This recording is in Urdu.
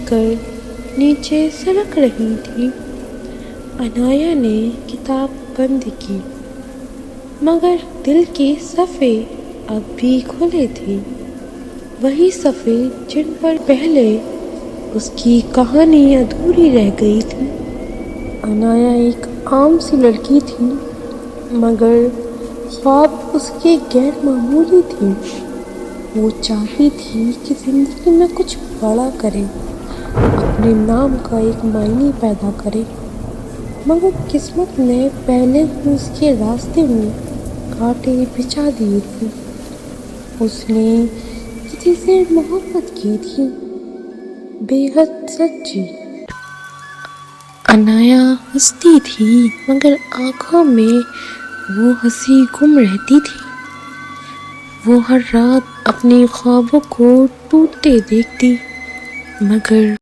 کر نیچے سرک رہی تھی۔ عنایا نے کتاب بند کی، مگر دل کے صفحے اب بھی کھلے تھے، وہی صفحے جن پر پہلے اس کی کہانی ادھوری رہ گئی تھی۔ عنایا ایک عام سی لڑکی تھی، مگر خواب اس کے غیر معمولی تھے۔ وہ چاہتی تھی کہ زندگی میں کچھ بڑا کرے، اپنے نام کا ایک معنی پیدا کرے، مگر قسمت نے پہلے ہی اس کے راستے میں کانٹے بچھا دیے تھے۔ اس نے کسی سے محبت کی تھی، بے حد سچی۔ عنایا ہنستی تھی، مگر آنکھوں میں وہ ہنسی گم رہتی تھی۔ وہ ہر رات اپنے خوابوں کو ٹوٹتے دیکھتی، مگر